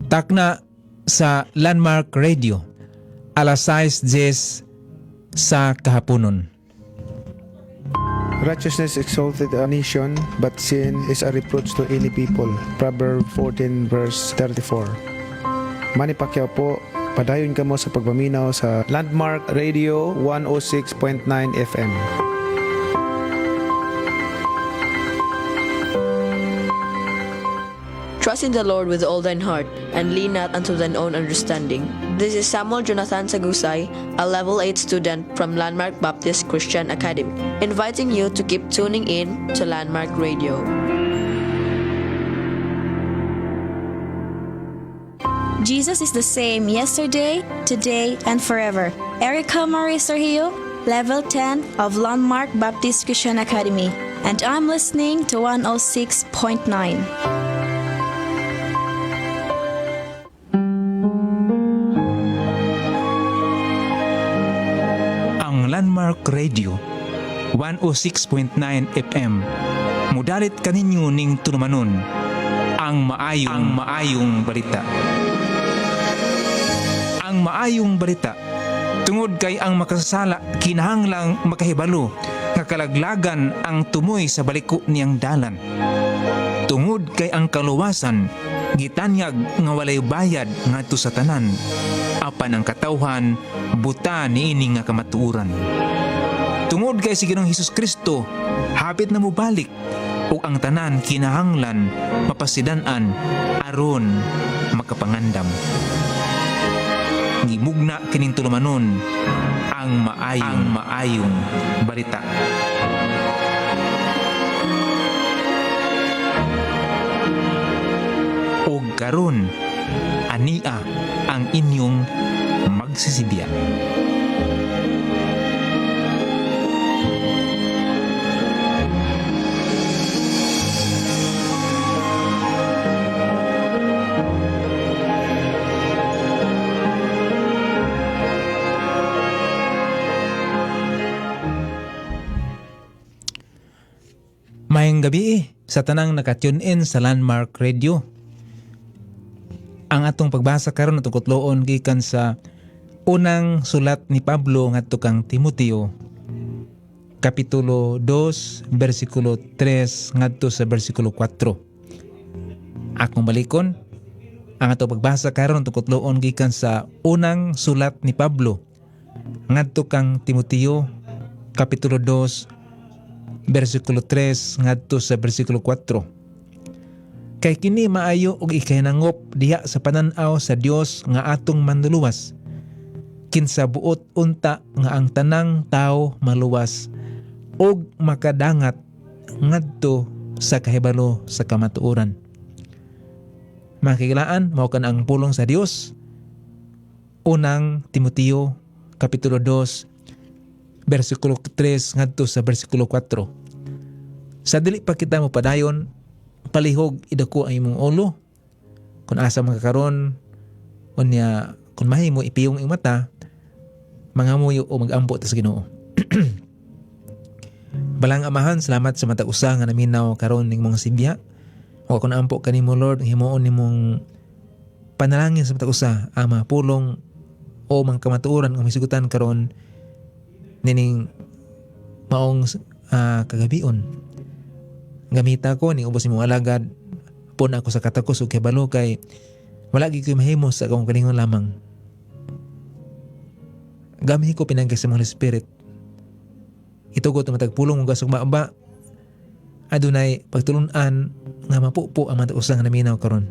takna sa Landmark Radio alas 6:10 sa kahaponon. Righteousness exalted a nation, but sin is a reproach to any people. Proverbs 14 verse 34. Manny Pacquiao po, padayon ka mo sa pagpaminaw sa Landmark Radio 106.9 FM. Trust in the Lord with all thine heart, and lean not unto thine own understanding. This is Samuel Jonathan Sagusay, a Level 8 student from Landmark Baptist Christian Academy, inviting you to keep tuning in to Landmark Radio. Jesus is the same yesterday, today, and forever. Erica Marie Sergio, Level 10 of Landmark Baptist Christian Academy, and I'm listening to 106.9. Landmark Radio 106.9 FM. Mudalit kaninyo ning tulumanon ang maayong balita. Ang maayong balita tungod kay ang makasasala kinahanglang makahibalo nga kalaglagan ang tumoy sa baliko niyang dalan. Tungod kay ang kaluwasan gitanyag nga walay bayad ngadto sa tanan, apan ang katawhan buta niini nga kamatuoran. Tungod kay si Ginoong Hesus Kristo hapit na mubalik, ug ang tanan kinahanglan mapasidan-an aron makapangandam. Gimugna kining tulumanon ang maayong balita. O karon ania ang inyong magsisibya. Mayang gabi sa tanang nakatune in sa Landmark Radio. Ang atong pagbasa karon atong kutloon gikan sa unang sulat ni Pablo ngadto kang Timoteo, kapitulo 2 bersikulo 3 ngadto sa bersikulo 4. Akong balikon ang atong pagbasa karon atong kutloon gikan sa unang sulat ni Pablo ngadto kang Timoteo, kapitulo 2 bersikulo 3 ngadto sa bersikulo 4. Kay kini maayo og ikahinangop diha sa panan-aw sa Dios nga atong manluluwas, kinsa buot unta nga ang tanang tao maluwas og makadangat ngadto sa kahibalo sa kamatuoran. Makikilaan mao kan ang pulong sa Dios. Unang Timoteo kapitulo 2 bersikulo 3 ngadto sa bersikulo 4. Sa dili pa kita mo padayon, palihog idako ang imong ulo. Kung asa magkakaroon, unya kung mahimo ipiyong iyong mata, mangamuyo o mag-ampo sa Ginoo. Balang Amahan, salamat sa matag usa nga naminaw karon ning mga sibya. O kung ampo kanimo Lord, himuon nimong panalangin sa matag usa, Ama, pulong o mga kamatuoran ang misigutan karon nining maong kagabion. Gamita ko ning ubos imong alagad, pun ako sa katakos ug kabalo kay wala gyud koy mahimo sa akong kalingon lamang. Gamhi ko pinangga sa Holy Spirit. Ito ko tumatagpulong ug gasugma ba adunay pagtulun-an nga mapupo ang matag usa nga naminaw karon.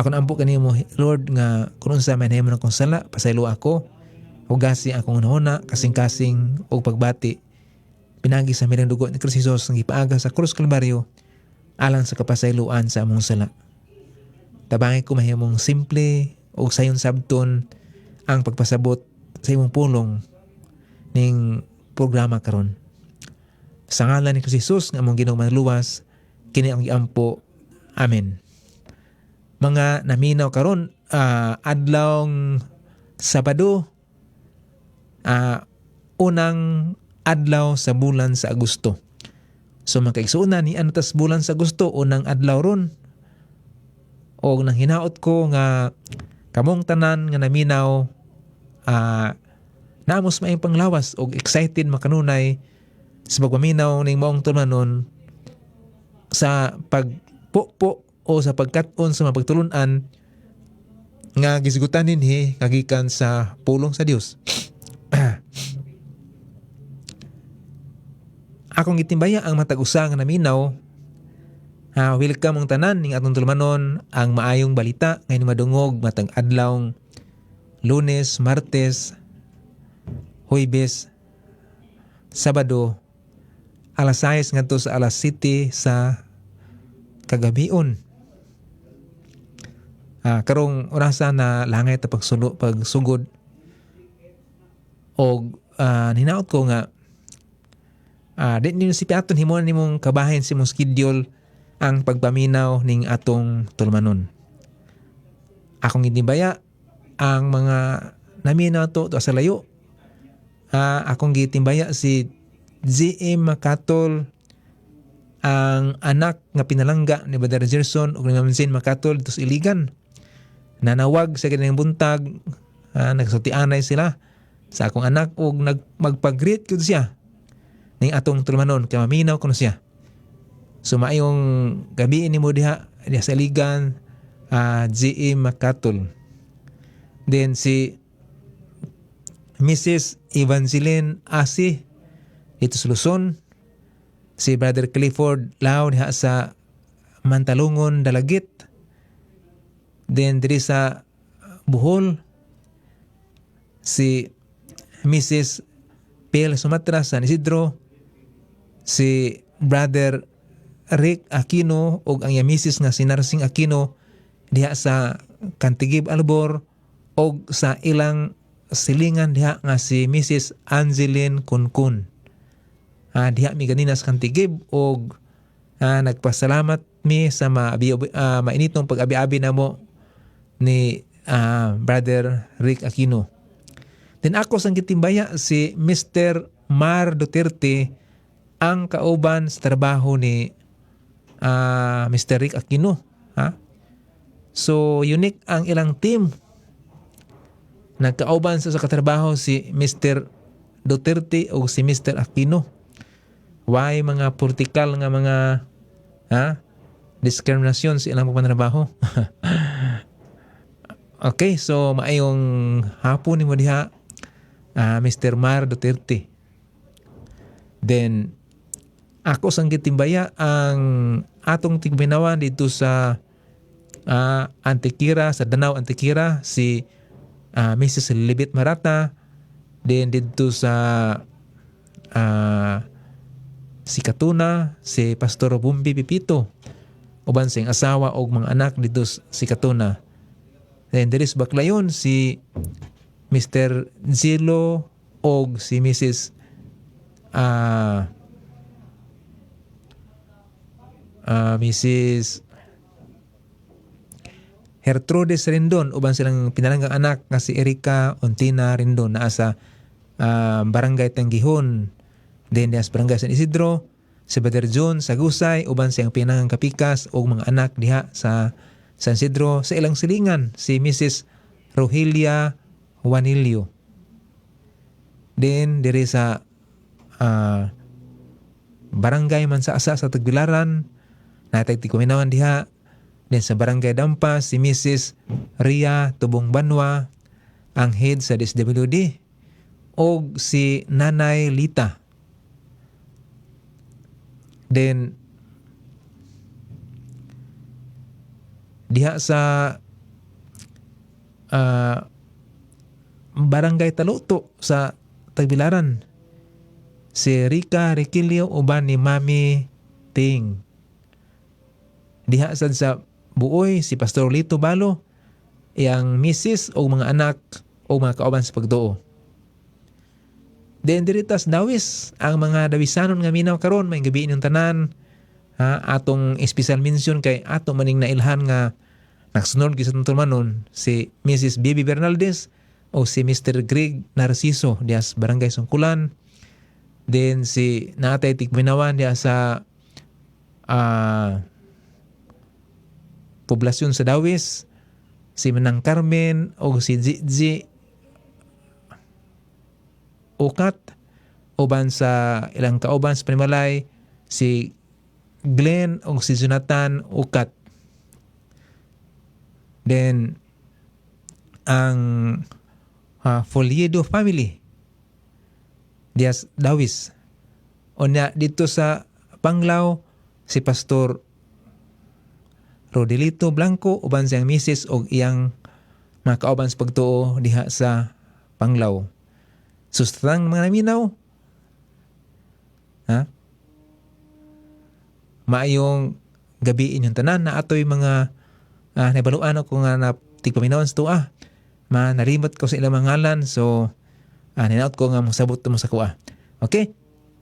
Ako na ampo kanimo Lord nga kun unsa man himo akong sala, pasaylo ako. Hugasi akong unahuna, kasing-kasing o pagbati. Pinagi sa mirang dugo ni Kristo Jesus ng ipaaga sa Krus Kalbaryo alang sa kapasayloan sa among sala. Tabangi ko mahimong simple o sayon sabton ang pagpasabot sa imong pulong ning programa karon. Sa ngalan ni Kristo Jesus nga among Ginoong manluwas, kini ang giampo. Amen. Mga naminaw karon adlawng Sabado, unang adlaw sa bulan sa Agosto. So makaigsuuna ni anatas bulan sa gusto o nang adlaw ron. O nang hinaot ko nga kamong tanan nga naminaw naamos maayong panglawas o excited makanunay sa pagpaminaw ning maong tulmanon sa pagpupo o sa pagkat-on sa mapagtulunan nga gisigutan ninhi kagikan sa pulong sa Dios. Akong gitimbaya ang matag usa nga naminaw. Welcome ang tanan ning atong tulumanon ang maayong balita ngayon madungog matag adlawng Lunes, Martes, Huwebes, Sabado, alas 6 ngadto sa alas 7 sa kagabion. Karong orasa na langay ta pagsugod og hinaot ko nga di nimo si piaton himo nimong kabahin si mong schedule ang pagpaminaw ning atong tulumanon. Akong gitimbaya ang mga naminaw to sa layo. Akong gitimbaya si G.M. Makatol, ang anak nga pinalangga ni Brother Gerson ug ni Ma'am Zin Makatol dito sa Iligan. Nanawag sa kanilang buntag, nagsutianay sila sa akong anak ug magpag-greet gud siya ning atong tulumanon kay maminaw kuno siya. So maayong gabi ni mo diha sa Iligan, G.M. Makatol. Then si Mrs. Evangeline Asi dito sa Luzon. Si Brother Clifford Lao diha sa Mantalungon, Dalagit. Then diri sa Bohol, si Mrs. Pel Sumatra sa San Isidro. Si Brother Rick Aquino ug ang iya Mrs. nga si Narsing Aquino diha sa Cantigib, Albor, og sa ilang silingan diha nga si Mrs. Angeline Kunkun. Diha mi ganina sa Cantigib og nagpasalamat mi sa mainitong pag-abi-abi namo ni Brother Rick Aquino. Then ako sang gitimbaya si Mr. Mar Duterte ang kauban sa trabaho ni Mr. Rick Aquino. So unique ang ilang team. Nagkauban sa katrabaho si Mr. Duterte o si Mr. Aquino. Why mga political nga mga diskriminasyon sa ilang pagpantrabaho. Okay, so maayong hapon ni mo diha, Mr. Mar Duterte. Then ako sang gitimbaya ang atong tigminawan dito sa Antikira, sa Danau Antikira, si Mrs. Libit Marata. Then dito sa si Katuna, si Pastor Bumbi Pipito, uban sing asawa o mga anak dito si Katuna. Then there is Baklayon, si Mr. Zilo o si Mrs. Mrs. Gertrudes Rindon, uban silang pinalanggang anak nga si Erika Ontina Rindon na sa Barangay Tanggihon. Then sa Barangay San Isidro, si Brother John Sagusay, uban siyang pinalanggang kapikas o mga anak diha sa San Isidro. Sa ilang silingan, si Mrs. Rogelia Juanilio. Then diri sa Barangay Mansaasa sa Tagbilaran, natay tikuminawan diha. Then sa Barangay Dampas, si Mrs. Ria Tubong Banwa, ang head sa DSWD, o si Nanay Lita. Then diha sa Barangay Taluto sa Tagbilaran, si Rica Requilio uban ni Mami Ting. Diha sad sa Buoy, si Pastor Lito Balo, iyang misis o mga anak o mga kauban sa pagtuo. Then diritas Dawis, ang mga Dawisanon nga minaw karon may gabi inyong tanan. Atong special mention kay ato maning nailhan nga nagsunod gid sa tulmanon si Mrs. Bibi Bernaldez o si Mr. Greg Narciso dias Barangay Sungkulan. Then si natay tigminawan diya sa poblasyon sa Dawis, si Manang Carmen o si Gigi Ukat, uban sa ilang kauban sa Panimalay, si Glenn o si Jonathan Ukat. Then ang Foliedo family Dias Dawis. O na dito sa Panglao, si Pastor Rodelito Blanco uban siyang misis og iyang mga kauban sa pagtuo diha sa Panglao. Sustang mga naminaw. Ha? Maayong gabi inyong tanan na ato'y mga nabaluan ako nga na tigpaminawan sa tuwa. Narimot ko sa ilang mga ngalan. So, ninaot ko nga masabot mo sa kuha. Okay?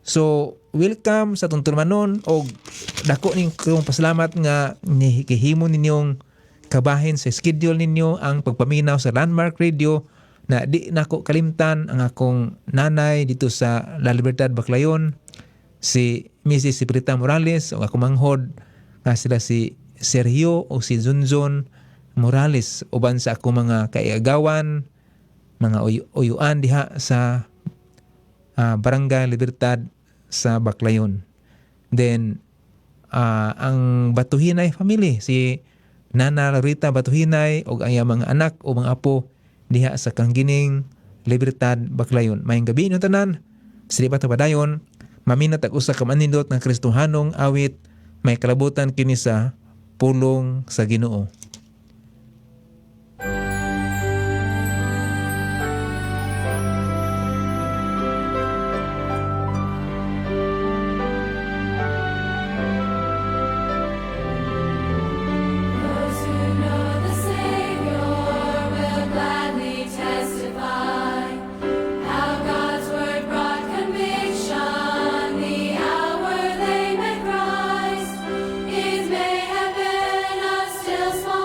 So, welcome sa tungturmanon o dako ning kong pasalamat nga nihikihimo ninyong kabahin sa schedule ninyo ang pagpaminaw sa Landmark Radio na di nako kalimtan ang akong nanay dito sa La Libertad, Baclayon, si Mrs. Siprita Morales o ako manghod nga sila si Sergio o si Junjun Morales uban sa ako mga kaiagawan, mga uyuan diha sa Barangay Libertad sa Baclayon. Then ang Batuhinay family, si Nana Larita Batuhinay o ang iyang mga anak o mga apo diha sa Kanggining Libertad, Baclayon. Mayang gabi no tanan. Silipat na padayon, maminat ang usa ka manindot ng Kristohanong awit, may kalabutan kini sa pulong sa Ginoo. Still small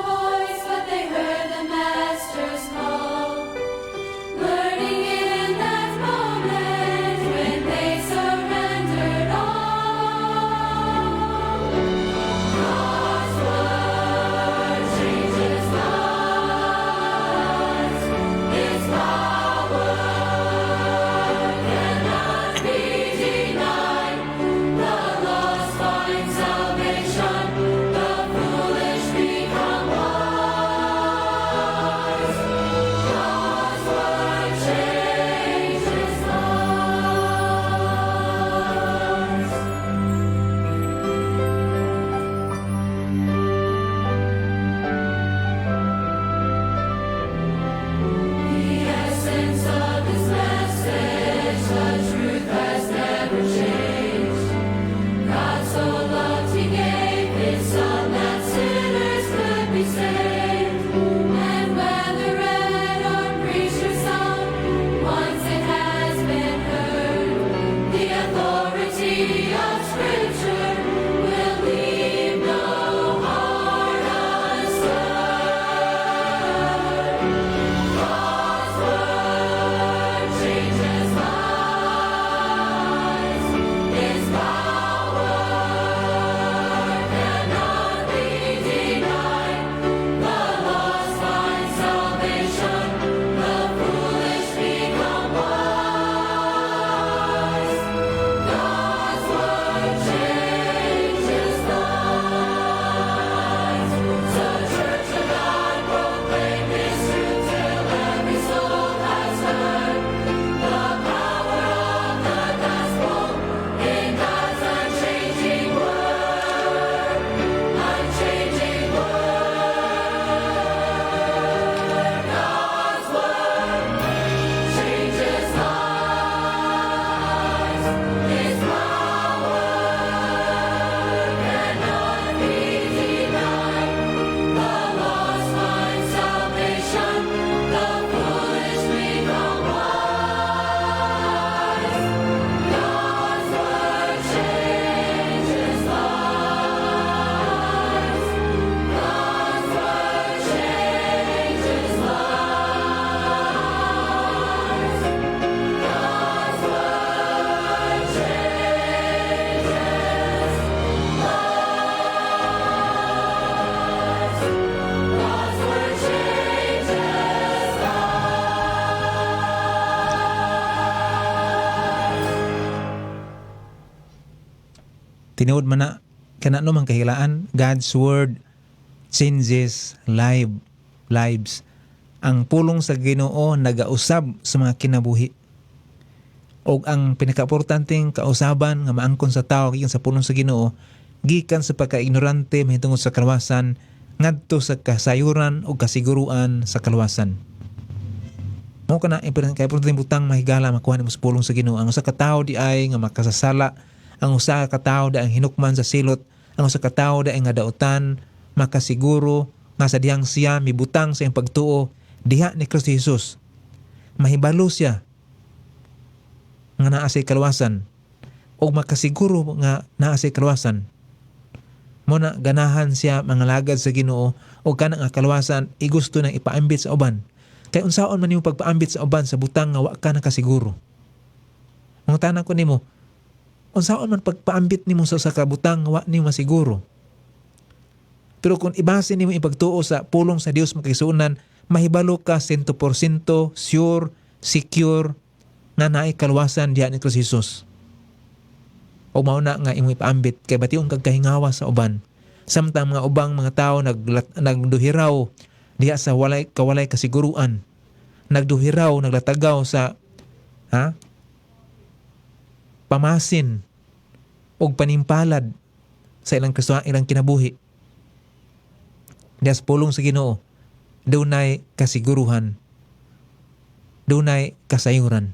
tinuod man na kana no man kahilaan, God's word changes lives. Ang pulong sa Ginoo nagausab sa mga kinabuhi. Og ang pinakaimportanteng kausaban nga maangkon sa tawo gikan sa pulong sa Ginoo gikan sa pagkaignorante mahitungod sa kalawasan ngadto sa kasayuran o kasiguruan sa kalawasan. Mao kana pinakaimportanteng butang mahigala makuha nimo sa pulong sa Ginoo. Ang usa ka tawo di ay nga makasasala, ang usa ka tawo di ang hinukman sa silot, ang usa ka tawo di ay nga daotan makasiguro nga sa dihang siya mibutang sa iyang pagtuo diha ni Kristo Jesus. Mahibalo siya nga naa sa kalawasan o makasiguro nga naa sa kalawasan. Muna ganahan siya mangalagad sa Ginoo o kanang nga kalawasan igusto nang ipaambit sa uban. Kay unsaon man nimo pagpaambit sa uban sa butang nga wa ka nakasiguro. Mga tanang ko nimo, unsaon man pagpaambit nimo sa kabutang nga wa nimo masiguro. Pero kung ibase nimo ipagtuo sa pulong sa Dios makisunan, mahibalo ka 100% sure, secure na naay kalawasan diha ni Kristo Jesus. O mauna nga imong ipaambit kay bationg kag kahingawa sa uban. Samtang mga ubang mga tao nagduhiraw diha sa kawalay kasiguruan. Nagduhiraw, naglatagaw sa pamasin og panimpalad sa ilang Kristo, ilang kinabuhi. Diha sa pulong sa Ginoo, dunay kasiguruhan, dunay kasayuran.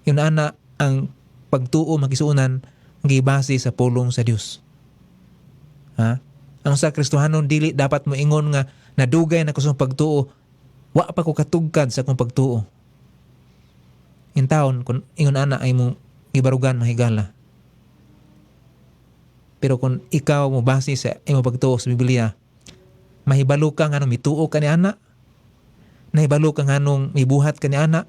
Yun ana ang pagtuo makisuunan gibase sa pulong sa Dios. Ang sa Kristohanon dili dapat moingon nga nadugay na ko sa pagtuo, wa pa ko katugkad sa akong pagtuo. In taon kung ingon ana ay mo gibarugan mahigala. Pero kung ikaw mo base sa imong pagtuo sa Biblia, mahibalo ka nga nung mituo ka ni ana, nahibalo ka nga nung mibuhat ka ni ana,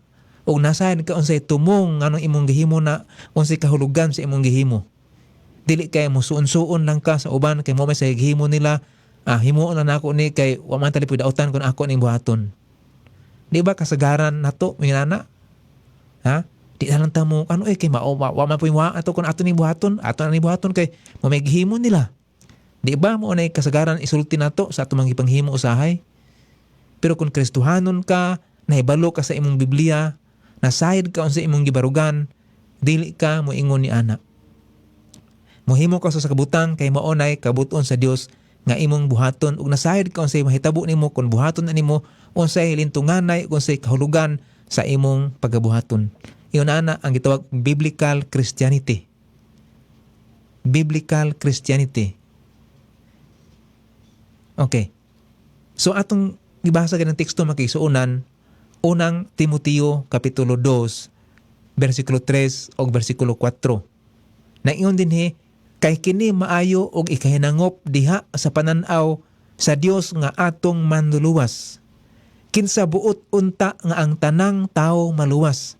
o nasahan ka unsay tumong nga nung imong gihimo na unsay kahulugan sa imong gihimo. Dili kay mo suon-suon lang ka sa uban kay mo may sa gihimo nila, himuon na nako ni kay wa man talipod dautan kun ako ning buhaton. Di ba kasagaran nato minana? Di na lang tamo kay wa man puy wa ato kun ato ning buhaton, ato na ning buhaton kay mo may gihimo nila. Di ba mo nay kasagaran isulti nato sa ato mga ipanghimo usahay? Pero kung Kristohanon ka, nahibalo ka sa imong Biblia, nasayad ka sa imong gibarugan, dili ka moingon ni ana. Mohimo ka sa kabutang kay maunay kabuton sa Dios nga imong buhaton ug nasayad ka unsay mahitabo nimo kun buhaton na nimo unsay lintunganay unsay kahulugan sa imong pagabuhaton. Iyon ana ang gitawag biblical Christianity. Biblical Christianity. Okay. So atong gibasa ganang teksto makisuunan unang Timoteo kapitulo 2 bersikulo 3 o bersikulo 4. Na iyon dinhi kay kini maayo og ikahinangop diha sa pananaw sa Dios nga atong manluluwas. Kinsa buot unta nga ang tanang tawo maluwas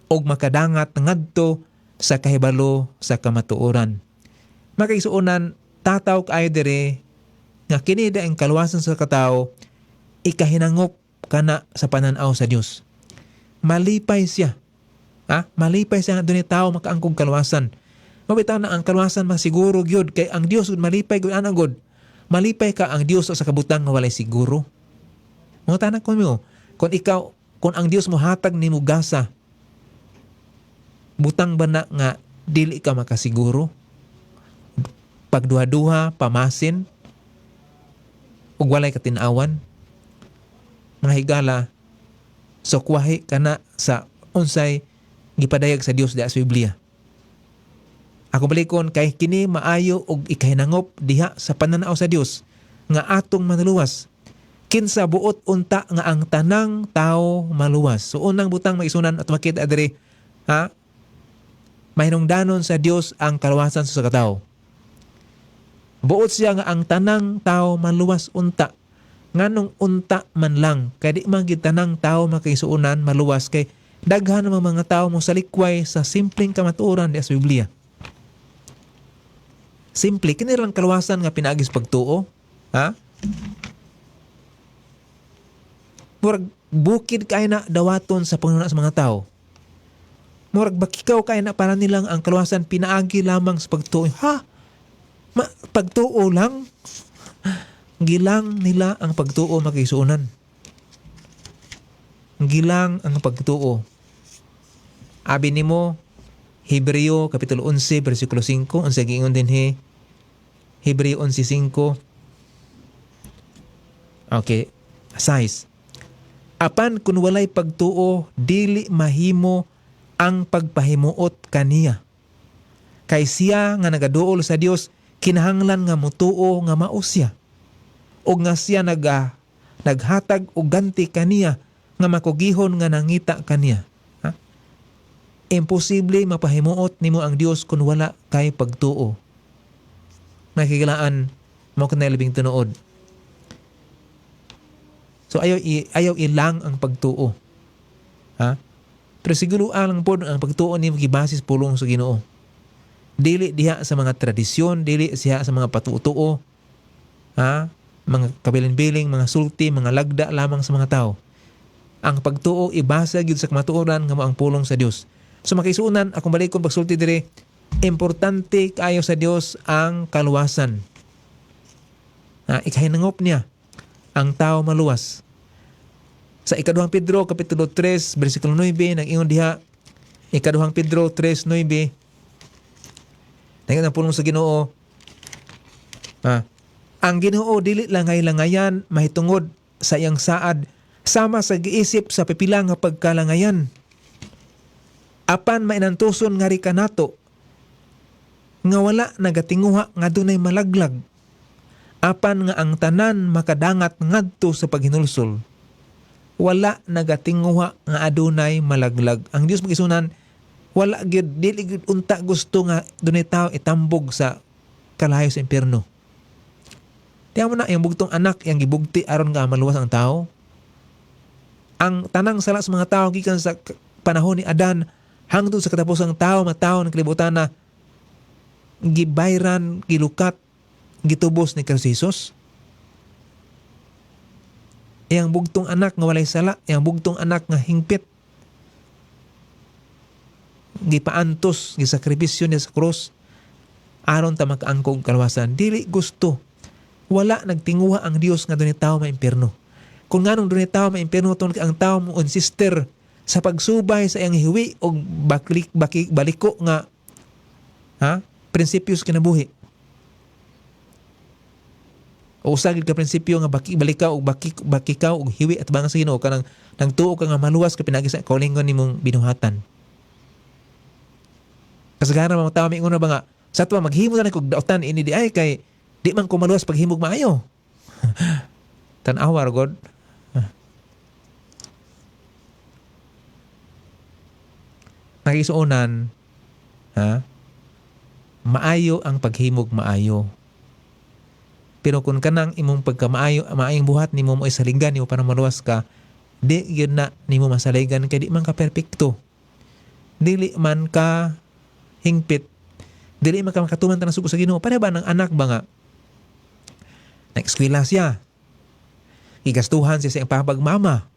og makadangat ngadto sa kahibalo sa kamatuoran. Makaisuunan tataw kaayo dire nga kini daing kaluwasan sa katawo ikahinangop kana sa pananaw sa Dios. Malipay siya. Malipay siya nga dunay tawo makaangkong kaluwasan. Mabitaw na ang kaluwasan masiguro gyud kay ang Dios malipay gyud ana god. Malipay ka ang Dios sa kabutang nga walay siguro. Mo tanan ko mo, kung ang Dios mo hatag nimo gasa, butang ba na nga dili ka makasiguro? Pagduha-duha, pamasin, ug walay katinawan. Mga higala, sukwahi ka na sa unsay gipadayag sa Dios diha sa Biblia. Ako balikon kay kini maayo og ikahinangop diha sa pananaw sa Dios nga atong manluwas. Kinsa buot unta nga ang tanang tao maluwas. So unang butang maisunan at makita adiri mahinungdanon sa Dios ang kaluwasan sa katao. Buot siya nga ang tanang tao maluwas unta. Nganong unta man lang kay di man gid tanang tao makaisuunan maluwas kay daghan ng mga tao mo salikway sa simpleng kamatuoran diha sa Biblia. Simple, kini lang kaluwasan nga pinaagis pagtuo. Murag bukid kay na dawaton sa pangunana sa mga tao. Murag bakikaw kay na para nilang ang kaluwasan pinaagi lamang sa pagtuo. Ha? Pagtuo lang? Gilang nila ang pagtuo makisuunan. Gilang ang pagtuo. Abi nimo Hebreo kapitulo 11 bersikulo 5 unsa giingon dinhi Hebreo 11:5. Okay, 6. Apan kun walay pagtuo dili mahimo ang pagpahimuot kaniya. Kay siya nga nagaduol sa Dios kinahanglan nga mutuo nga mao siya. O nga siya naghatag og ganti kaniya nga makugihon nga nangita kaniya. Ha? Imposible mapahimuot nimo ang Dios kung wala kay pagtuo. Nakikilaan mo kanay labing tinuod. So ayaw ilang ang pagtuo. Ha? Pero siguro lang po ang pagtuo nimo gibasis pulong sa Ginoo. Dili diha sa mga tradisyon, dili siya sa mga patutuo. Ha? Mga kabilin-biling, mga sulti, mga lagda lamang sa mga tao. Ang pagtuo ibasa gyud sa kamatuoran nga mao ang pulong sa Dios. So makisunan akong balikon pagsulti dire, importante kaayo sa Dios ang kaluwasan. Ikahinangop niya ang tao maluwas. Sa ikaduhang Pedro kapitulo 3 bersikulo 9 nag-ingon diha, ikaduhang Pedro 3:9, nangin ang pulong sa Ginoo. Ang Ginoo dili langay-langayan mahitungod sa iyang saad sama sa giisip sa pipila nga pagkalangayan. Apan mainantuson nga ri kanato nga wala nagatinguha nga dunay malaglag. Apan nga ang tanan makadangat ngadto sa paghinulsol. Wala nagatinguha nga adunay malaglag. Ang Dios magisunan wala gyud dili gyud unta gusto nga dunay tao itambog sa kalayo sa impierno. Tiyan mo na yung bugtong anak yang gibugti aron nga maluwas ang tao. Ang tanang sala sa mga tao gikan sa panahon ni Adan hangtod sa katapusang tao matao ng kalibutan na gibayran, gilukat, gitubos ni Kristo Jesus. Yang bugtong anak nga walay sala, yang bugtong anak nga hingpit, gipaantos, gisakripisyo niya sa krus aron ta makaangkog kaluwasan. Dili gusto. Wala nagtinguha ang Dios nga dunay tawo maimpierno. Kung nganong dunay tawo maimpierno tungod ang tawo mo insister sa pagsubay sa iyang hiwi o baliko nga prinsipyos kinabuhi. O usagid ka prinsipyo nga balikaw o bakikaw o hiwi at banga sa Ginoo kanang nagtuo ka nga maluwas ka pinagi sa kaulingon nimong binuhatan. Kasagaran mga tao may una ba nga sa tuwa maghimo na kog dautan ini di ay kay di man ko maluwas paghimog maayo. Tan-awa God. Nakisuunan maayo ang paghimog maayo. Pero kung kanang imong pagkamaayo, maayong buhat nimo mo isaligan nimo para maluwas ka, di yun na nimo masaligan kay di man ka perpekto. Dili man ka hingpit. Dili man ka makatuman tanang sugo sa Ginoo. Para ba ng anak ba nga? Nag-eskwela siya. Igastuhan siya sa iyang pagmama.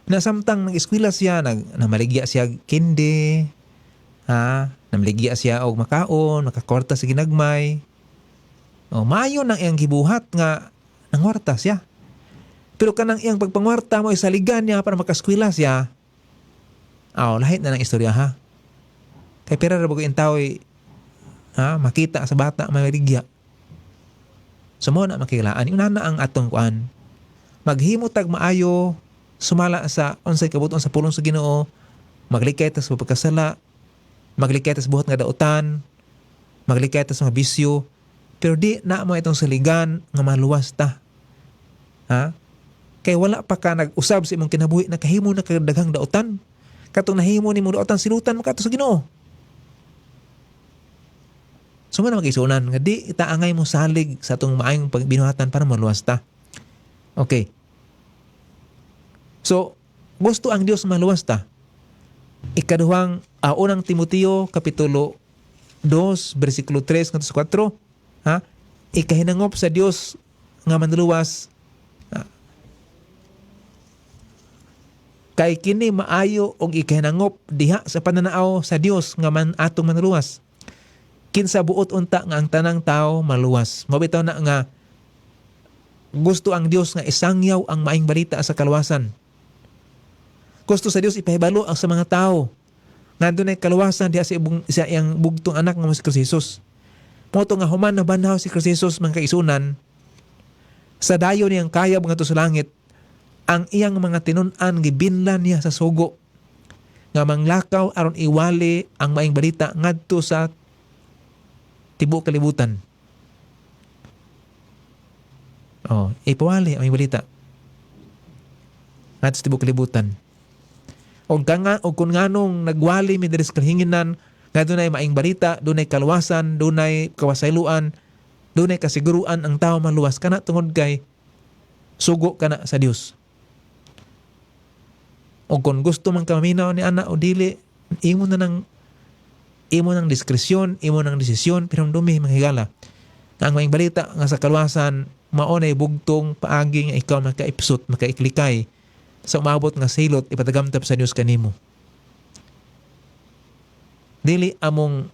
Nasamtang nag-eskwela siya, namaligya siya kinde, namaligya siya og makaon, makakorta sa ginagmay. Maayo nang iyang gibuhat nga nangwarta siya. Pero kanang iyang pagpangwarta mo isaligan niya para makaskwela siya. Lahit na ng istorya ha. Kay pera ra bago yung tao makita sa bata may maligya. So mo na makilaan. Una na ang atong kuan. Maghimo tag maayo, sumala sa unsay kabuton sa pulong sa Ginoo, maglikay ta sa pagkasala, maglikay ta sa buhat nga dautan, maglikay ta sa mga bisyo. Pero di na mo itong saligan nga maluwas ta. Kay wala pa ka nag-usab sa imong kinabuhi na kahimo na kadaghang dautan. Katong nahimo ni mo dautan, silutan mo kato sa Ginoo. So man magisunan nga di itaangay mo salig sa atong maayong pagbinuhatan para maluwas ta. Okay. So gusto ang Dios maluwas ta. Ikaduhang unang Timoteo kapitulo 2 bersikulo 3 ngadto sa 4. Ikahinangop sa Dios nga manluwas Kay kini maayo og ikinangop diha sa pananaaw sa Dios nga man atong manluwas. Kinsa buot unta nga ang tanang tao maluwas. Mabitaw na nga gusto ang Dios nga isangyaw ang maayong balita sa kaluwasan. Gusto sa Dios ipahibalo ang sa mga tao nga dunay kaluwasan diha sa iyang bugtong anak nga si Kristo Jesus. Moto nga human na banhaw si Kristo Jesus mga kaisunan sa dayon niyang kayab nga sa langit, ang iyang mga tinun-an gibinlan niya sa sugo nga manglakaw aron iwali ang maayong balita ngadto sa tibuok kalibutan. Ipawali ang maayong balita ngadto sa tibuok kalibutan. Og kung nganong nagwali mi diri sa kahinginan nga dunay maayong balita, dunay kaluwasan, dunay kawasayloan, dunay kasiguruan ang tao maluwas kana tungod kay sugo kana sa Dios. O kung gusto man kaminaw ni ana o dili, imo nang diskresyon, imo nang desisyon, pero dumi manghigala. Ang maayong balita nga sa kaluwasan mao nay bugtong paagi nga ikaw makaipsot, makaiklikay sa umabot nga silot ipatagamtap sa Dios kanimo. Dili among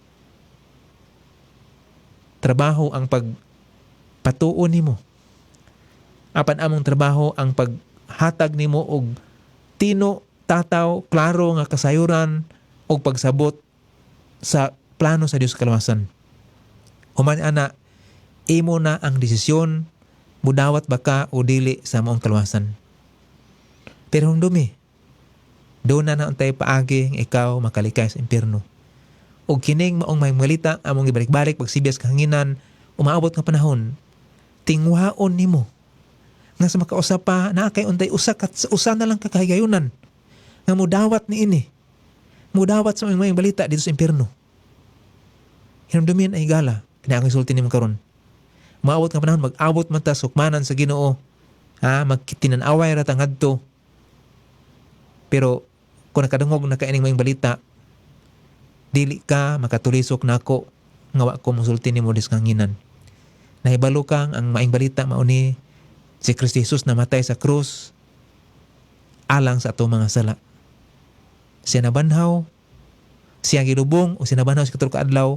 trabaho ang pagpatuon nimo. Apan among trabaho ang paghatag nimo og tino, tataw, klaro nga kasayuran o pagsabot sa plano sa Diyos kaluwasan. Human ana, imo na ang desisyon, mudawat ba ka o dili sa maong kaluwasan. Pero kung dumi, doon na untay paagi nga ikaw makalikay sa impyerno. O kining maong may malita, among ibalik-balik pagsibiyas kahanginan, umaabot nga panahon, tingwaon nimo nga sa makausap pa na kay untay usa na lang kakahigayunan nga mudawat ni ini, mudawat sa mga balita dito sa impyerno. Hinumdumin ay higala kina ang isulti nimo karon. Maabot nga panahon mag-abot man ta sukmanan sa Ginoo, magkitinanaway ra ta ngadto. Pero kung nakadungog na kaining mga balita, dili ka makatulisok nako nga wa ko musulti nimo dis kanginan. Nahibalo kang ang maing balita mao ni si Kristo Jesus namatay sa krus alang sa atong mga sala. Siya nabanhaw, siya gilubong o sinabanhaw sa katulog kaadlaw,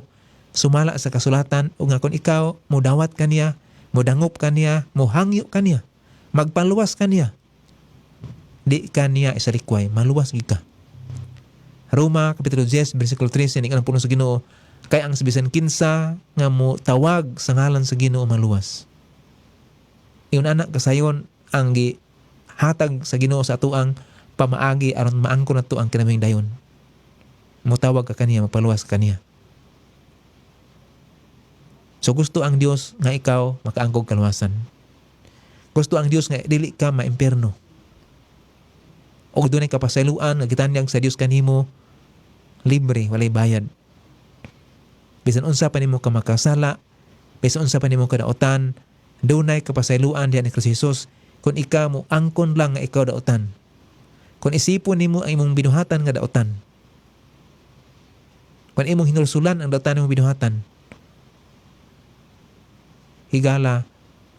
sumala sa kasulatan o nga kung ikaw mudawat kaniya, mudangop kaniya, muhangyo kaniya, magpaluwas kaniya, di kaniya isalikway, maluwas gid ka. Roma kapitulo 10 bersikulo 13 ni kanang puno sa Ginoo, kay ang bisan kinsa nga mo tawag sa ngalan sa Ginoo maluwas. Iyon anak kasayon ang gihatag sa Ginoo sa atuang pamaagi aron maangkon nato ang kinaming dayon. Mutawag ka kaniya, magpaluwas ka kaniya. So gusto ang Dios nga ikaw makaangkog kaluwasan. Gusto ang Dios nga dili ka maimpyerno. Og dunay kapasayloan nga gitanyag sa Dios kanimo libre, walay bayad. Bisan unsa pa nimo ka makasala, bisan unsa pa nimo kadaotan, dunay kapasayloan diyan ni Kristo Jesus kung ikaw mo angkon lang nga ikaw daotan. Kung isipon nimo ang imong binuhatan nga daotan. Kung imong hinulsulan ang daotan imong binuhatan. Higala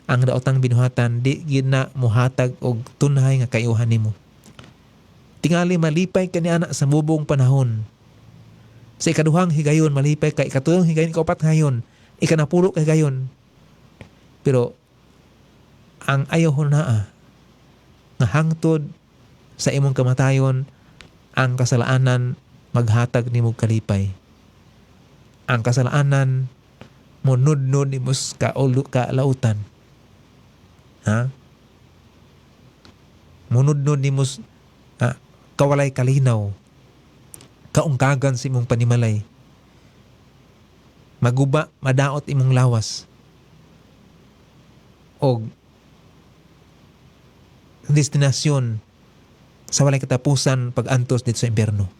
ang daotang binuhatan di gid na mohatag og tunhay nga kayuhan nimo. Tingali malipay kani ana sa mubong panahon. Sa ikaduhang higayon malipay ka, ikatulong higayon, ikaupat higayon, ikanapulo ka higayon. Pero ang ayaw naa nga hangtod sa imong kamatayon ang kasalaanan maghatag nimo kalipay. Ang kasalaanan mo nudnod nimo ka lautan. Munudnod nimo kawalay kalinaw, kaungkagan sa imong panimalay, maguba, madaot imong lawas, o destinasyon sa walay katapusan pag-antos dito sa impyerno.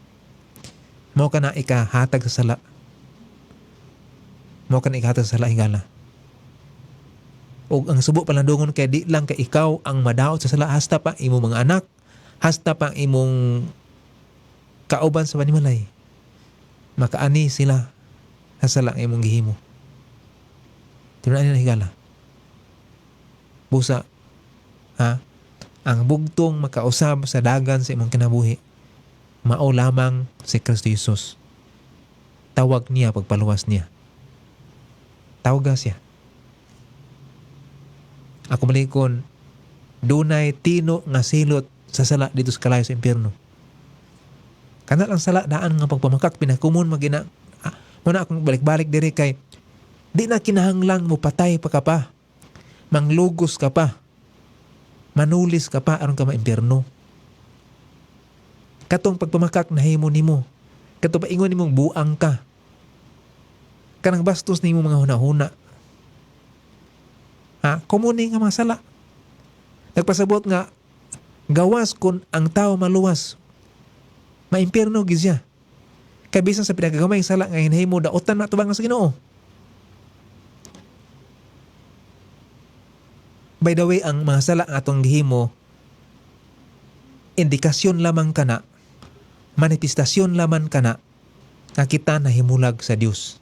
Mao ka na ikahatag sa sala. Mao ka na ikahatag sa sala higala. O ang subo palandungon kay di lang kay ikaw ang madaot sa sala, hasta pa imong mga anak, hasta pa imong kauban sa panimalay. Makaani sila sa sala ang imong gihimo. Tinunan na higala. Busa, ang bugtong makausab sa dagan sa imong kinabuhi, mao lamang si Kristo Jesus. Tawag niya pagpaluwas niya. Tawaga siya. Ako malikon, dunay tino nga silot sa sala dito sa kalayo sa impyerno. Kana lang sala daan nga pagpamakak pinakumon magina. Muna akong balik-balik diri kay di na kinahanglang mo patay pa ka pa. Manglugos ka pa. Manulis ka pa aron ka maimpyerno. Katong pagpamakak nahimo nimo. Katong paingon nimong buang ka. Kanang bastos nimo mga hunahuna. Komuni nga mga sala. Nagpasabot nga gawas kun ang tao maluwas. Maimpyerno gid siya. Kay bisan sa pinagagamay sala nga hinahimo daotan matubang sa Ginoo. By the way, ang mga sala atong gihimo indikasyon lamang kana, manifestasyon lamang kana nga kita nahimulag sa Dios.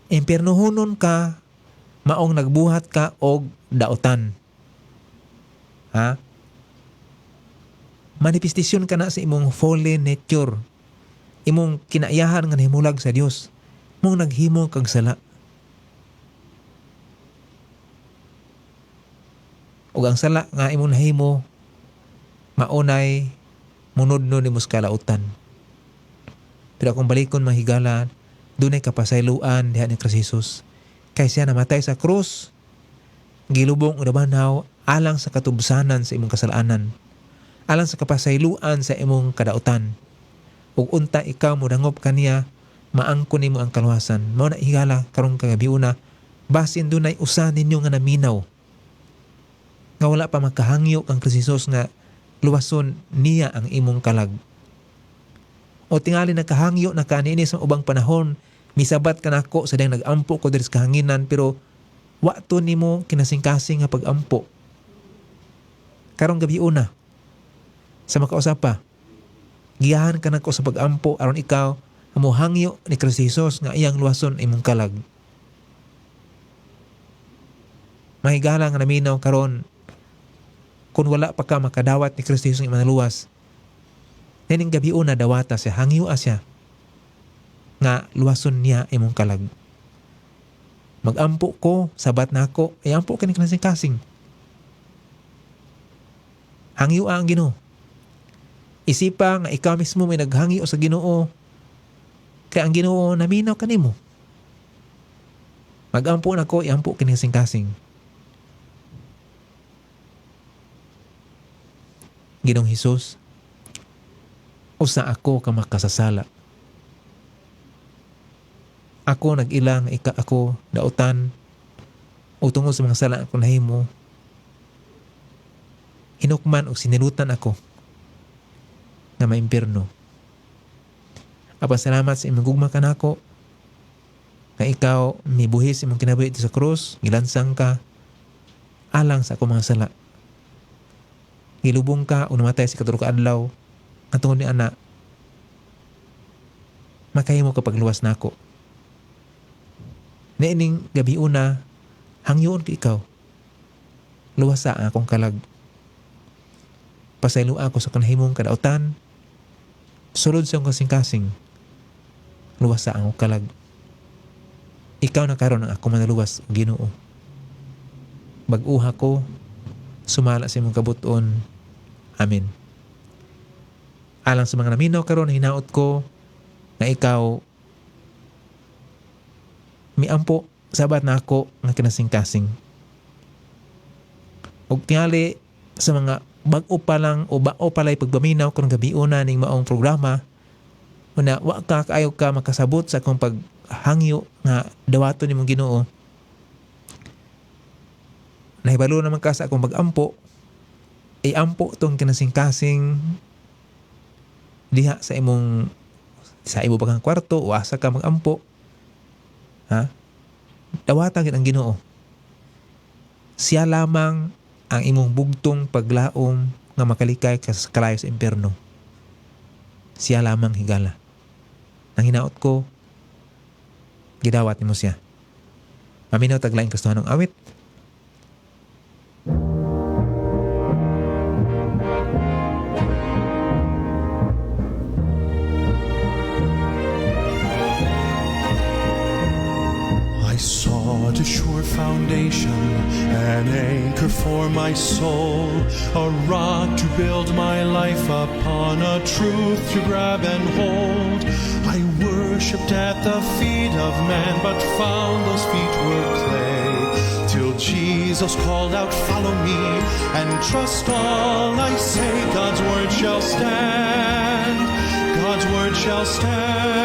Impyernohonon ka maong nagbuhat ka og daotan. Manifestasyon ka na sa imong fallen nature. Imong kinaayahan nga nahimulag sa Dios. Mong naghimo kag sala. Ug ang sala nga imong nahimo maunay munudno nimo sa kalautan. Pero kung balikon mahigala, dunay kapasayloan diha ni Kristo Jesus. Kay siya namatay sa krus, gilubong udabanaw alang sa katubsanan sa imong kasalanan, alang sa kapasayloan sa imong kadautan. Ug unta ikaw modangop kaniya, maangkon nimo ang kaluwasan. Mao na higala karong kagabiuna, basin dunay usa ninyo nga naminaw nga wala pa makahangyo kang Kristo Jesus nga luwason niya ang imong kalag. O tingali nagkahangyo na kanini sa ubang panahon, misabat ka nako sa dayang nag-ampo ko diri sa kahanginan, pero wa to nimo kinasingkasing nga pag-ampo. Karong gabi una, sa makausapa, giyahan ka nako sa pag-ampo aron ikaw amo hangyo ni Kristo Jesus nga iyang luwason imong kalag. Mahigala nga naminaw karon kung wala pa ka makadawat ni Kristo Jesus nga manaluwas. Nining gabi una dawata siya, hangyo siya nga luwason niya imong kalag. Magampo ko, sabat na ako, ay ampo ka ni kasing-kasing. Hangyo ang Ginoo. Isipa nga ikaw mismo may naghangyo sa Ginoo, kaya ang Ginoo naminaw kanimo. Magampo na ko, iampo ka ni kasing-kasing. Ginoong Hesus, usa ako ka makasasala. Ako nag-ilang ako dautan o tungod sa mga sala ako nahimo. Hinukman o sinilutan ako na maimpyerno. Salamat sa imong gugma kanako nga ikaw mibuhis imong kinabuhi sa krus, gilansang ka alang sa akong mga sala. Gilubong ka o namatay sa katulog adlaw nga tungod ni ana makahimo ka pagluwas nako. Niining gabi una, hangyoon ka ikaw. Luwasa ang akong kalag. Pasaylo ako sa kanahimong kadautan. Sulod sa akong kasing-kasing. Luwasa ang akong kalag. Ikaw na karon ang ako manaluwas, Ginoo. Bag-uha ko, sumala sa imong kabuton. Amen. Alang sa mga naminaw karon, hinaot ko na ikaw miampo sabat na ako nga kinasing-kasing. Ug tingali sa mga bag-o pa lang o bao palay pagbaminaw karong gabiuna ning maong programa, una wa ka kaayo ka makasabot sa akong paghangyo nga dawaton nimong Ginoo. Nahibalo naman ka sa akong pag-ampo, ampo tong kinasing-kasing diha sa imong bagang kwarto o asa ka mag-ampo. Dawatan gid ang Ginoo. Siya lamang ang imong bugtong paglaom nga makalikay ka sa kalayo sa impyerno. Siya lamang higala. Nang hinaot ko, gidawat nimo siya. Maminaw taglaing kastuhanong awit. a sure foundation, an anchor for my soul, a rock to build my life upon, a truth to grab and hold. I worshipped at the feet of man, but found those feet were clay, till Jesus called out, follow me, and trust all I say. God's word shall stand, God's word shall stand.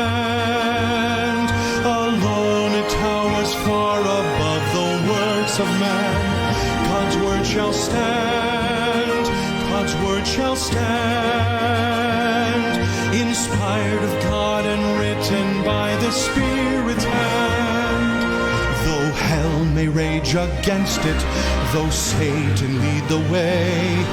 Alone it towers far above the works of man. God's word shall stand, God's word shall stand. Inspired of God and written by the Spirit's hand. Though hell may rage against it, though Satan lead the way,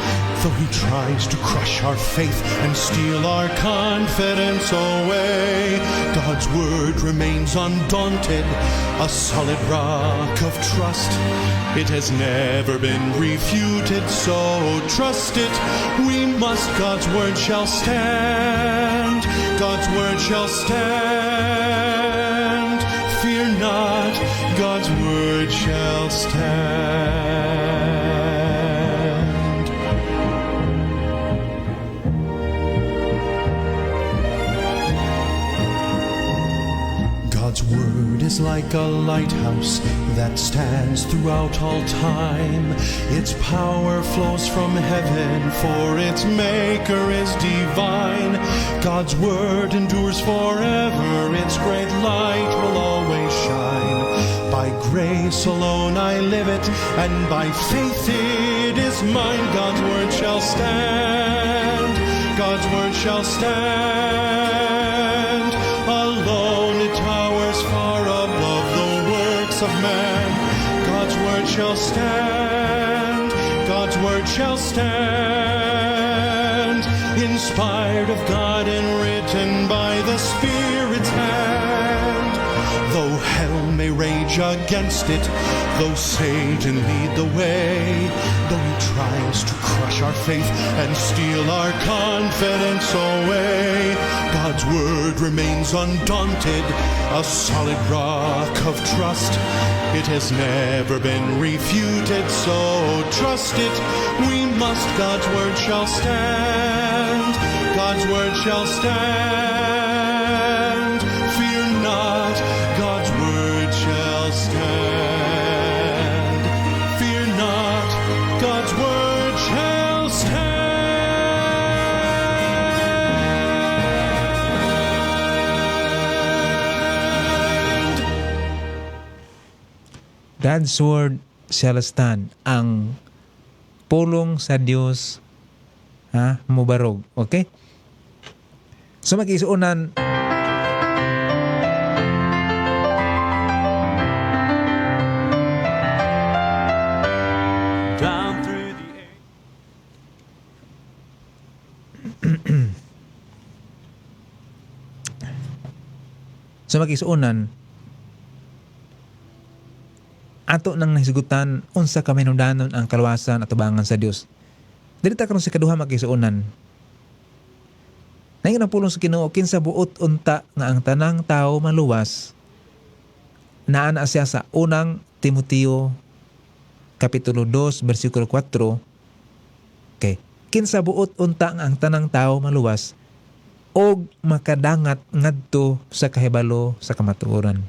though he tries to crush our faith and steal our confidence away, God's word remains undaunted, a solid rock of trust. It has never been refuted, so trust it. We must. God's word shall stand, God's word shall stand. Fear not, God's word shall stand. God's word is like a lighthouse that stands throughout all time. Its power flows from heaven, for its maker is divine. God's word endures forever, its great light will always shine. By grace alone I live it, and by faith it is mine. God's word shall stand, God's word shall stand. Alone it towers far above the works of man. God's word shall stand, God's word shall stand. Inspired of God and written by the Spirit's hand. Though hell may rage against it, though Satan lead the way, though he tries to crush our faith and steal our confidence away, God's word remains undaunted, a solid rock of trust. It has never been refuted, so trust it. We must. God's word shall stand, God's word shall stand. Fear not, God's word shall stand. Fear not, God's word shall stand. God's word shall stand. Ang pulong sa Dios mubarog. Okay? So mag-isuunan Down through the air. So mag-isuunan ato nang nasigutan unsa ka mahinungdanon ang kaluwasan at tubangan sa Dios. Dirita karon sa kaduha mag-isuunan. Naingon ang pulong sa Ginoo kinsa buot unta nga ang tanang tawo maluwas. Naa na siya sa unang Timoteo kapitulo 2 bersikulo 4. Okay. Kinsa buot unta nga ang tanang tawo maluwas og makadangat ngadto sa kahibalo sa kamatuoran.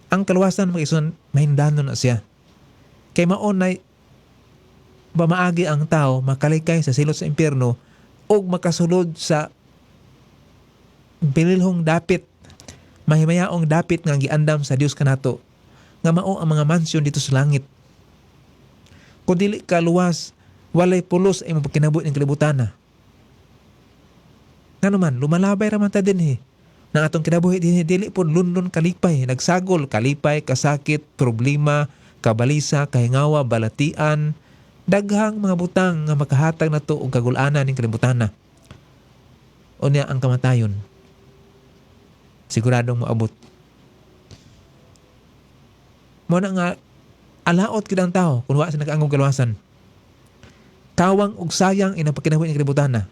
Ang kaluwasan mag-ison mahindanon na siya. Kay maunay bamaagi ang tao makalikay sa silot sa impyerno og makasulod sa pililhong dapit, mahimayaong dapit nga giandam sa Dios kanato nga mao ang mga mansyon dito sa langit. Kung dili ka luwas, walay pulos ay mapagkinabot ng kalibutan. Nga naman, lumalabay raman ta din nang atong kinabuhi din dili po London kalipay, nagsagol kalipay, kasakit, problema, kabalisa, kahingawa, balatian, daghang mga butang nga makahatag na to og kagulanan ning kalibutan. Unya ang kamatayon siguradong moabot. Mo na nga alaot gid ang tao kun wa sa nakaangong kaluwasan. Tawang og sayang ina pagkinabuhi ning kalibutan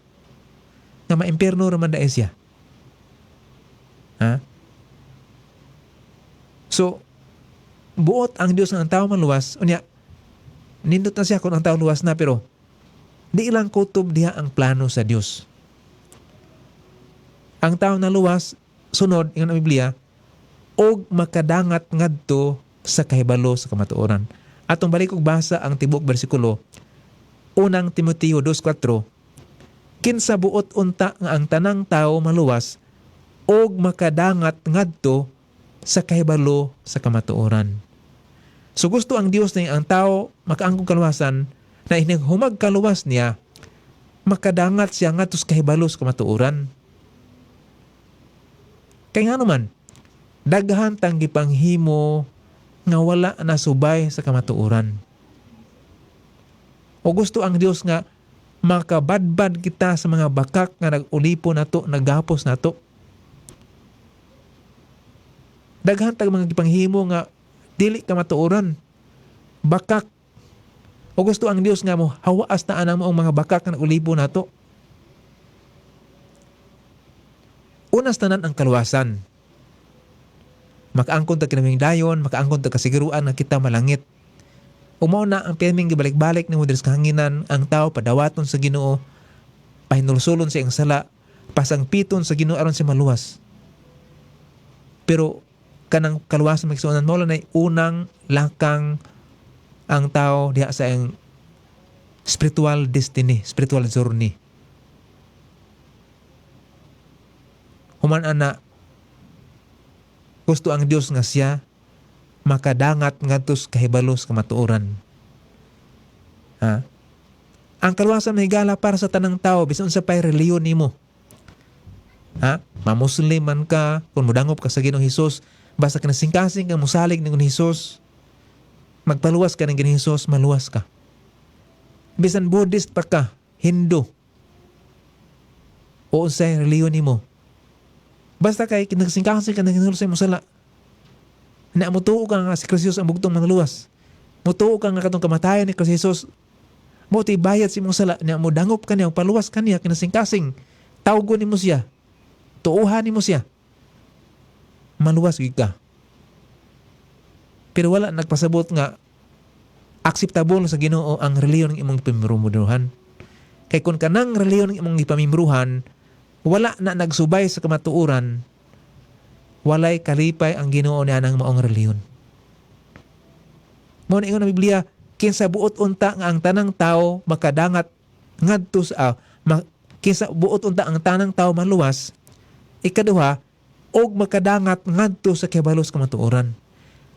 nga maimpierno raman dae siya. So, buot ang Dios nga ang tao maluwas, unya nindot na siya kung ang tao luwas na, pero di ilang kutob diha ang plano sa Dios. Ang tao na luwas, sunod ingon ang Biblia, og makadangat ngadto sa kahibalo sa kamatuoran. Atong balik og basa ang tibok bersikulo, unang Timoteo 2:4, kinsa buot unta nga ang tanang tao maluwas og makadangat ngadto sa kahibalo sa kamatuoran. So gusto ang Dios na ang tao makaangkong kaluwasan, na ining humag kaluwas niya, makadangat siya ngadto sa kahibalo sa kamatuoran. Kaya nga naman, daghan tang gipanghimo nga wala na subay sa kamatuoran. O gusto ang Dios nga makabadbad kita sa mga bakak nga nag-ulipo nato, naggapos nato. Daghan tang mga gipanghimo nga dili kamatuoran, bakak. O gusto ang Dios nga mo hawaas na anang moong mga bakak nga nag-ulipo nato. Unas tanan ang kaluwasan. Makaangkon ta kinaming dayon, makaangkon ta kasiguruan nga kita malangit. Umaw na ang pirming gibalik-balik ni mudres kahanginan, ang tao padawaton sa Ginoo, pahinulsulon sa iyang sala, pasangpiton sa Ginoo aron siya maluwas. Pero kanang kaluwasan magsuonan mo na unang lakang ang tao diha sa iyang spiritual destiny, spiritual journey. Human ana, gusto ang Dios nga siya makadangat ngadto sa kahibalos kamatuoran. Ha? Ang kaluwasan mahigala para sa tanang tao bisan sa pay reliyon nimo. Ha? Mamuslim man ka, kung mudangop ka sa Ginoong Hesus, basta kinasingkasing ka musalig ng Ginoong Hesus, magpaluwas ka ng Ginoong Hesus, maluwas ka. Bisan Buddhist pa ka, Hindu, o unsay reliyon nimo, basta kay kinasingkasing ka ng Ginoong Hesus musala, na mutuo ka nga si Kristo ang bugtong manluwas. Mutuo ka nga katong kamatayan ni Kristo. Mo ti bayad si mong sala, na mo dangop ka niya, paluwas ka niya, kinasingkasing, tawgon ni mo siya, tuuhan ni mo siya, maluwas ka. Pero wala nagpasabot nga akseptable sa Ginoo ang reliyon ng imong pamimruhan. Kay kung kanang reliyon ng imong ipamimruhan, wala na nagsubay sa kamatuoran, walay kalipay ang Ginoo niya ng maong reliyon. Mo na ingon ang Biblia, kinsa buot unta nga ang tanang tao makadangat ngadto sa kinsa buot unta ang tanang tao maluwas, ikaduha, og makadangat ngadto sa kabalos kamatuoran.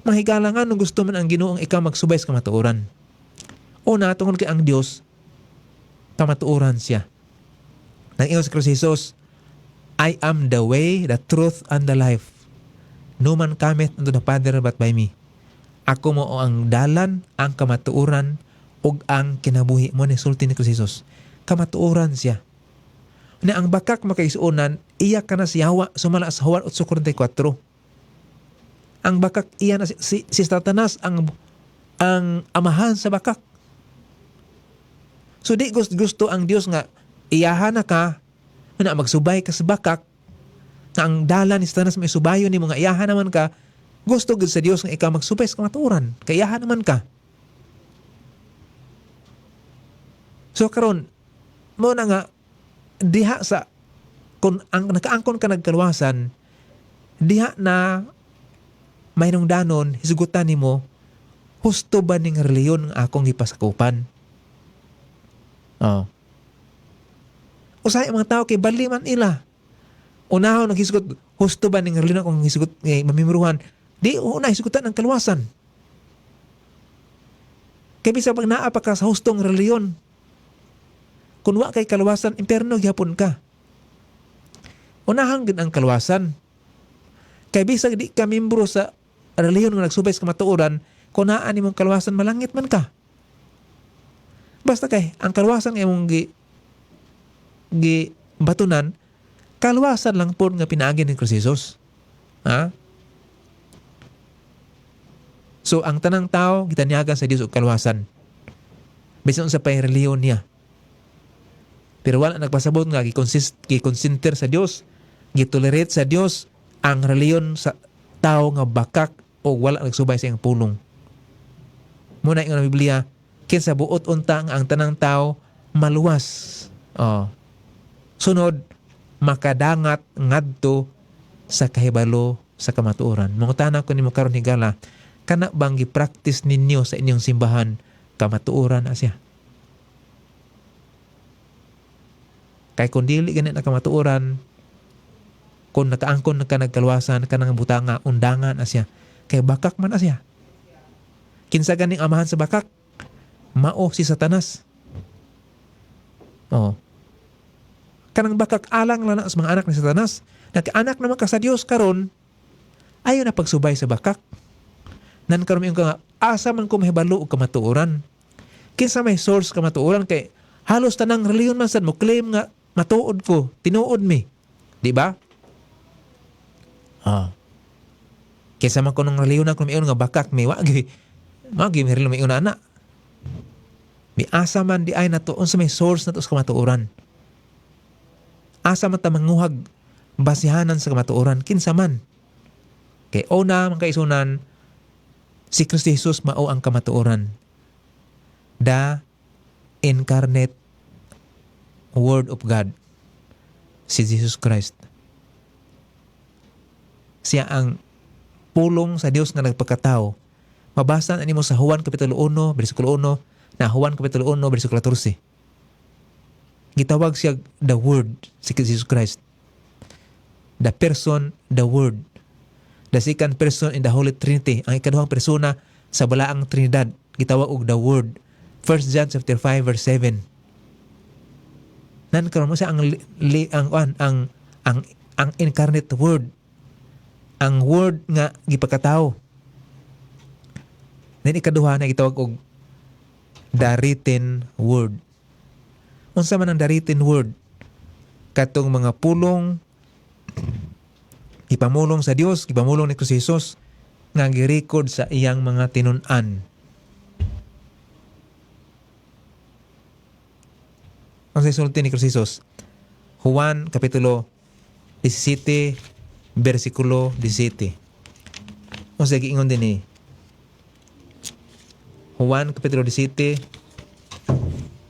Mahigala nga nung gusto man ang Ginoo ang ikaw magsubay sa kamatuoran. Una, tungkol kay ang Dios, kamatuoran siya. Nang ingon sa Kristo Jesus, I am the way, the truth, and the life. No man cometh unto the Father but by me. Ako mo ang dalan, ang kamatuoran, ug ang kinabuhi mo ni sulti ni Kristo Jesus. Kamatuoran siya. Na ang bakak makaisuonan, iya ka na siyawa, sumala sa Juan 8:44. Ang bakak iya na si Satanas ang amahan sa bakak. So di gusto ang Dios nga iyahan na ka, na magsubay ka sa bakak, na ang dalan ni Satanas may subayo ni mga iyahan naman ka, gusto gud sa Dios nga ikaw magsubay sa kamatuoran, kay iyahan naman ka. So karon mo na nga diha sa kung ang nakaangkon ka nagkaluwasan, diha na may nung danon hisugutan nimo, husto ba ning reliyon nga akong gipasakupan? Oh. Usahay ang mga tao kay bali man ila. Unahon naghisugot, husto ba ning reliyon akong hisugot mamimruhan? Di una hisugutan ang kaluwasan. Kay bisa pag naa pa ka sa hustong reliyon, kung wa kay kaluwasan, imperno gyapon ka. Unahan gid ang kaluwasan. Kay bisag di ka membro sa reliyon nga nagsubay sa kamatuoran, kung naan imong kaluwasan, malangit man ka. Basta kay ang kaluwasan nga imong batunan, kaluwasan lang po nga pinaagi ni Kristo Jesus. Ha? So ang tanang tao gitanyagan sa Dios og kaluwasan. Bisan sa pay reliyon niya. Pero wala nagpasabot nga gikonsinter sa Dios, gitolerate sa Dios ang reliyon sa tao nga bakak o wala nagsubay sa iyang pulong. Muna yung Biblia, kinsa buot unta nga ang tanang tao maluwas. Sunod, makadangat ngadto sa kahibalo sa kamatuoran. Mangutana ko nimo karon higala, kana bang gi-practice ninyo sa inyong simbahan kamatuoran asya? Kay kung dili ganit na kamatuoran, kung nakaangkon na ka nagkalwasan, kanang butanga, undangan asya, kay bakak man asya. Kinsa ganing amahan sa bakak? Mao si Satanas. Kanang bakak alang lang sa mga anak ni Satanas. Nagkaanak naman ka sa Dios karon, ayaw na pagsubay sa bakak. Nan karon yung nga, asa man ko mahibalo og kamatuoran. Kinsa may source kamatuoran kay halos tanang reliyon man sad mo claim nga matuod ko, tinuod mi. Di ba? Kaysa man ko nung reliyon kung mayon nga bakak mi wagi mi reliyon mayon na. Mi asa man di ay nato unsa may source nato sa kamatuoran. Asa man ta manguhag basihanan sa kamatuoran kinsa man. Kay una man kaisunan si Kristo Jesus mao ang kamatuoran. The incarnate Word of God. Si Jesus Christ. Siya ang pulong sa Dios nga nagpakatao. Mabasa na nimo sa Juan Kapitulo 1, versikulo 1, na Juan Kapitulo 1, versikulo 14. Gitawag siya the Word, si Jesus Christ. The person, the Word. The second person in the Holy Trinity. Ang ikaduhang persona sa balaang Trinidad. Gitawag og the Word. 1 John chapter 5, verse 7. Nan karon mo siya ang incarnate Word. Ang Word nga gipakatao. Then ikaduha na gitawag og the written Word. Unsa man ang the written Word? Katong mga pulong ipamulong sa Dios, ipamulong ni Kristo Jesus nga gi-record sa iyang mga tinun-an. Ang sisulti ni Kristo Jesus, Juan Kapitulo 17, versikulo 17. O sa giingon din Juan Kapitulo 17,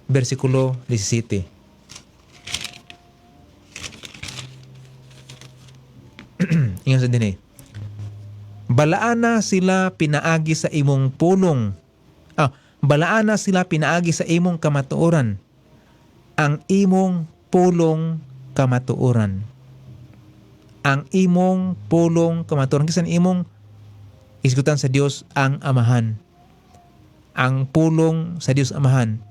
versikulo 17. Ingon sa din Balaana sila pinaagi sa imong pulong. Balaana sila pinaagi sa imong kamatuoran. Ang imong pulong kamatuoran. Ang imong pulong kamatuoran. Kisan imong isgutan sa Dios ang Amahan. Ang pulong sa Dios Amahan.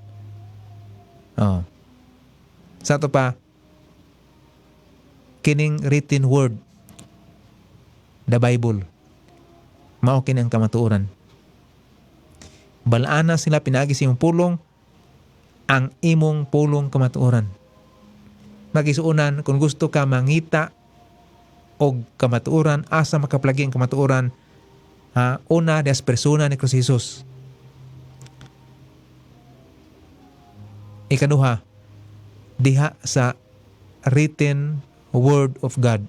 Sa ito pa, kining written word, the Bible. Mao kini ang kamatuoran. Balaana sila pinaagi sa imong pulong, ang imong pulong kamatuoran. Magisuunan, kung gusto ka mangita og kamatuoran, asa makaplagi ang kamatuoran, una des persona ni Kristo Jesus. Ikaduha, diha sa written Word of God,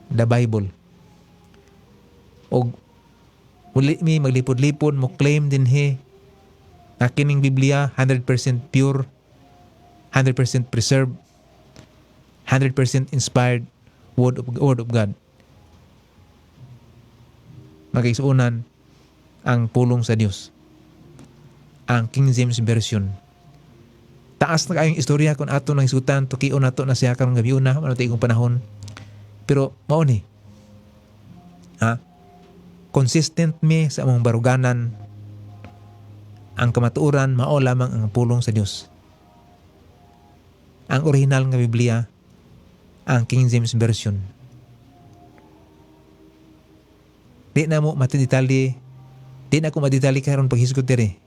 the Bible. Og uli mi maglipod-lipod mo claim din na kining Biblia 100% pure, 100% preserved, 100% inspired word of God. Magkaisuunan ang pulong sa Dios. Ang King James Version. Taas na kayong istorya kung ato nang isutan, tukion nato na siya karong gabi una, ano tayo panahon. Pero mao ni. Consistent mi sa among baruganan. Ang kamatuoran, mao lamang ang pulong sa Dios. Ang original nga Biblia, ang King James Version. Di na mo matidetali, di na ko madetali karon paghisgot diri.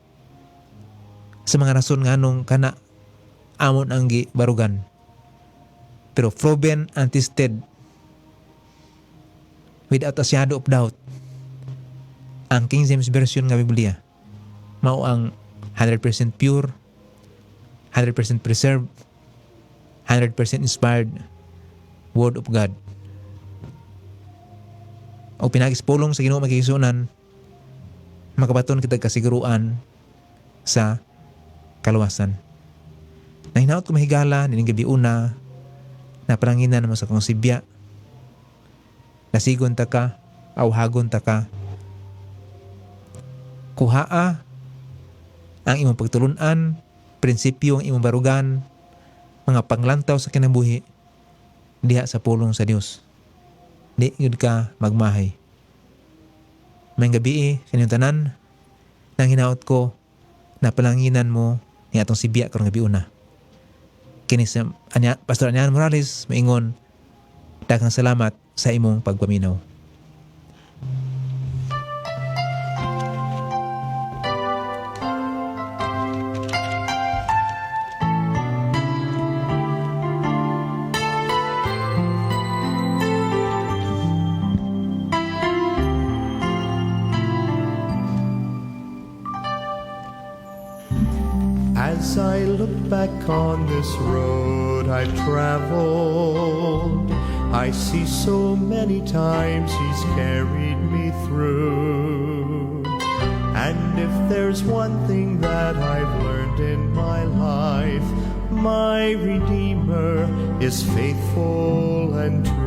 Sa mga rason nga nung kana amon ang barugan. Pero proven and tested without a shadow of doubt. Ang King James Version nga Biblia mao ang 100% pure, 100% preserved, 100% inspired Word of God. o pinagis pulong sa Ginoo magigisunan, makabaton kita kasiguruan sa kaluwasan. Nahinaot ko mahigala nining gabi una na paranginan mo sa kong sibya. Nasigon ta ka, awhagon ta ka. Kuhaa ang imong pagtulunan, prinsipyo ang imong barugan, mga panglantaw sa kinabuhi diha sa pulong sa Dios. Di yun ka magmahay. May gabi kanyang tanan nang hinaot ko na palanginan mo ni atong sibya karong gabi una. Kini sa Pastor Anian Morales maingon, daghang salamat sa imong pagpaminaw. As I look back on this road I've traveled, I see so many times He's carried me through. And if there's one thing that I've learned in my life, my Redeemer is faithful and true.